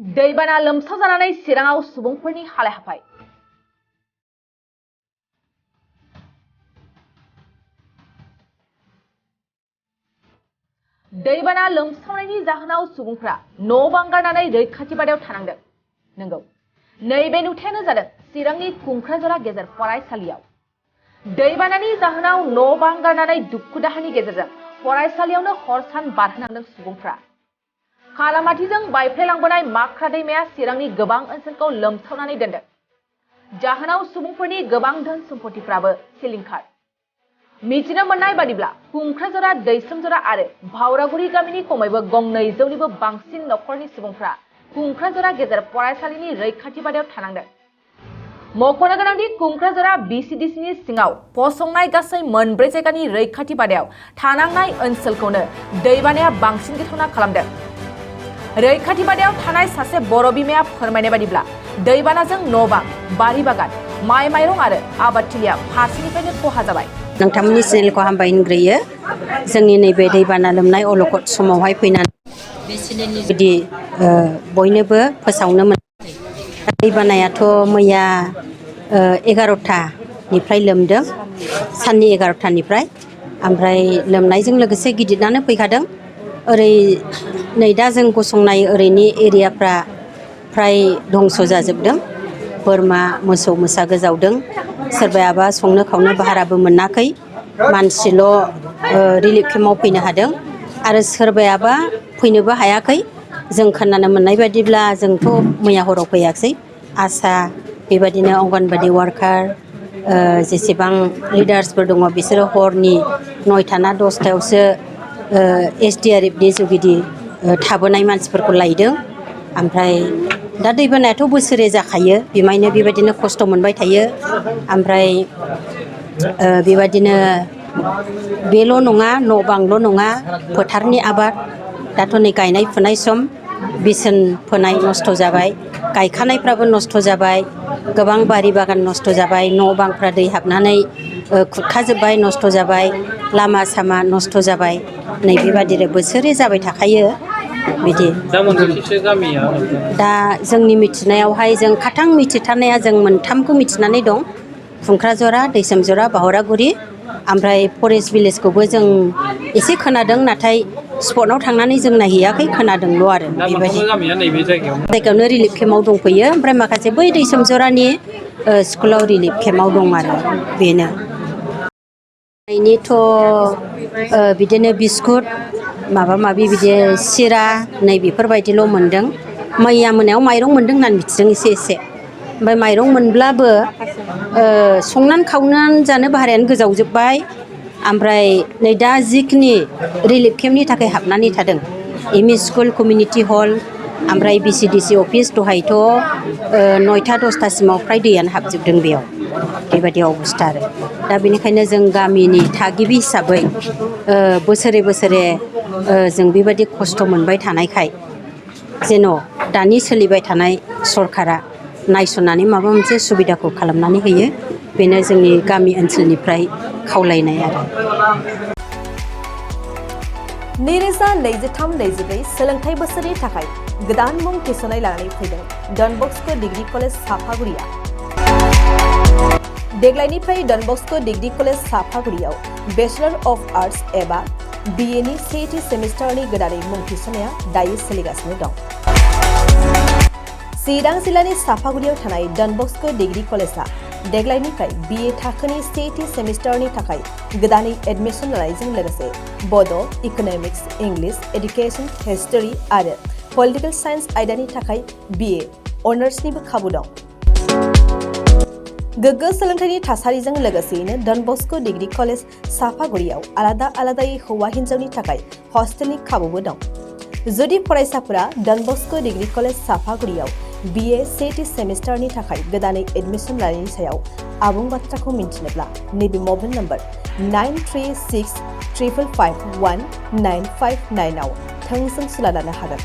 दैबाना लोमसावजानानै चिराङाव सुबुंफोरनि हालाय हाफाय। दैबाना लोमसावनायनि जाहोनाव सुबुंफोरा न' बां गारनानै रैखाथि बादायाव थानांदों। नंगौ, नैबे नुथायानो जादों चिरांनि कुंक्राझारा गेजेर फरायसालियाव। दैबानानि जाहोनाव न' बां गारनानै दुखु दाहानि गेजेरजों फरायसालियावनो हर सान बारहोनांदों सुबुंफोरा। खालामाथिजों बायफ्लेलांबोनाय माख्रा दैमाया चिरांनि गोबां ओनसोलखौ लोमसावनानै दोनदों। जाहोनाव सुबुंफोरनि गोबां धोन सम्पथिफ्राबो सिलिंखार। मिथिनो मोननाय बादिब्ला कुंक्राझारा, दैस्रोमजरा आरो भावरागुरि गामिनि खमैबो गं200निबो बांसिन नखरनि सुबुंफोरा कुंक्राझारा गेजेर फरायसालिनि रैखाथि बादायाव थानांदों। मख'नो गोनांदि कुंक्राझारा BCDCनि सिङाव फसंनाय गासै 4 जायगानि रैखाथि बादायाव थानांनाय ओनसोलखौनो दैबानाया बांसिन गिथावना खालामदों। रैखाथि बादायाव थानाय सासे बर' बिमाया फोरमायनाय बादिब्ला दैबानाजों न' बां, बारि बागान, माइ माइरं आरो आबादथिलिया फारसेनिफ्रायनो खहा जाबाय। नोंथांमोननि चेनेलखौ हामबाय होनग्रोयो। जोंनि नैबे दैबाना लोमनाय अलखद समावहाय फैनानै बे चेनेलनि जुदि बयनोबो फोसावनो मोन। दैबानायाथ' मैया 11थानिफ्राय लोमदों, साननि 11थानिफ्राय। ओमफ्राय लोमनायजों लोगोसे गिदिरानो फैखादों। ओरै नै दा जों गसंनाय ओरैनि एरियाफ्रा फ्राय धंस जाजोबदों। बोरमा मोसौ मोसा गोजावदों। सोरबायाबा संनो खावनो भाराबो मोनाखै, मानसिल' रिलिफ केम्पआव फैनो हादों आरो सोरबायाबा फैनोबो हायाखै। जों खोनानो मोननाय बायदिब्ला जोंथ' मैया हराव फैयाखै। आसा बेबायदिनो अंगनबादि वार्कार जेसेबां लिडार्सफोर दङ बिसोरो हरनि 9टा ना 10टायावसो SDRFनि जुगिदि थाबोनाय मानसिफोरखौ लायदों। ओमफ्राय दा दैबानायाथ' बोसोरे जाखायो, बिमायनो बेबायदिनो खस्थ' मोनबाय थायो। ओमफ्राय बेबायदिनो बेल' नङा, न' बांल' नङा, फोथारनि आबाद दाथ' नै गायनाय फुनाय सम, बिसोन फोनाय नस्थ' जाबाय, गायखानायफ्राबो नस्थ' जाबाय, गोबां बारि बागान नस्थ' जाबाय, न' बांफ्रा दै हाबनानै खुरखाजोब्बाय, नस्थ' जाबाय, लामा सामा नस्थ' जाबाय। नै बेबादिनो बोसोरे जाबाय थाखायो बिदि। दा जोंनि मिथिनायावहाय जों खाथां मिथिथारनाया जों 3खौ मिथिनानै दं। कुंक्राझारा, दैस्रोमजरा, भावरागुरि। ओमफ्राय फरेस्ट भिलेजखौबो जों एसे खोनादों, नाथाय स्पटआव थांनानै जों नायहैयाखै, खोनादोंल' आरो। बेबायदि जायगायावनो रिलिफ केम्पआव दंफैयो। ओमफ्राय माखासे बै दैस्रोमजरानि स्कुलाव रिलिफ केम्पआव दं आरो। बेनो बिदिनो बिस्कुट माबा माबि बिदि सिरा नै बेफोरबायदिल' मोनदों। मैया मोनायाव माइरं मोनदों होननानै मिथिदों एसे एसे। ओमफ्राय माइरं मोनब्लाबो संनानै खावनानै जानो भारायानो गोजावजोब्बाय। ओमफ्राय नै दा जिखिनि रिलिफ केम्पनि थाखाय हाबनानै थादों, एमइ स्कुल, कमिउनिटि हल, ओमफ्राय BCDC अफिस, दहायथ' 9टा 10टासिमाव फ्राय दैयानो हाबजोबदों बेयाव। बेबायदि अबस्था आरो। दा बेनिखायनो जों गामिनि थागिबि हिसाबै बोसोरे बोसोरे जों बेबायदि खस्थ' मोनबाय थानायखाय जेन' दानि सोलिबाय थानाय सरकारा नायसननानै माबा मोनसे सुबिदाखौ खालामनानै होयो, बेनो जोंनि गामि ओनसोलनिफ्राय खावलायनाय आरो। 2023-24 सोलोंथाइ बोसोरनि थाखाय गोदान मुं थिसननाय लानानै फैदों डन बस्क' डिग्री कलेज साफागुरिया। देग्लायनिफ्राय डन बस्क' डिग्री कलेज साफागुरियाव बेचलर अफ आर्ट्स एबा BA नि सेथि सेमिस्टारनि गोदानै मुं थिसननाया दायो सोलिगासिनो दं। चिरां जिल्लानि साफागुरियाव थानाय डन बस्क' डिग्री कलेजआ देग्लायनिफ्राय BA थाखोनि सेथि सेमिस्टारनि थाखाय गोदानै एडमिसन लानायजों लोगोसे बड', इक'नमिक्स, इंलिश, एडुकेशन, हिस्टरी आरो पलिटिकल साइन्स आयदानि थाखाय BA अनार्सनिबो खाबु दं। गोग्गो सोलोंथाइनि थासारिजों लोगोसेयैनो डन बस्क' डिग्री कलेज साफागुरियाव आलादा आलादायै हौवा हिन्जावनि थाखाय हस्टेलनि खाबुबो दं। जुदि फरायसाफोरा डन बस्क' डिग्री कलेज साफागुरियाव BA सेथि सेमिस्टारनि थाखाय गोदानै एडमिसन लानायनि सायाव आबुं बाथ्राखौ मिन्थिनोब्ला नैबे मबाइल नम्बर 9365519559 आव थोंजों सुला लानो हागोन।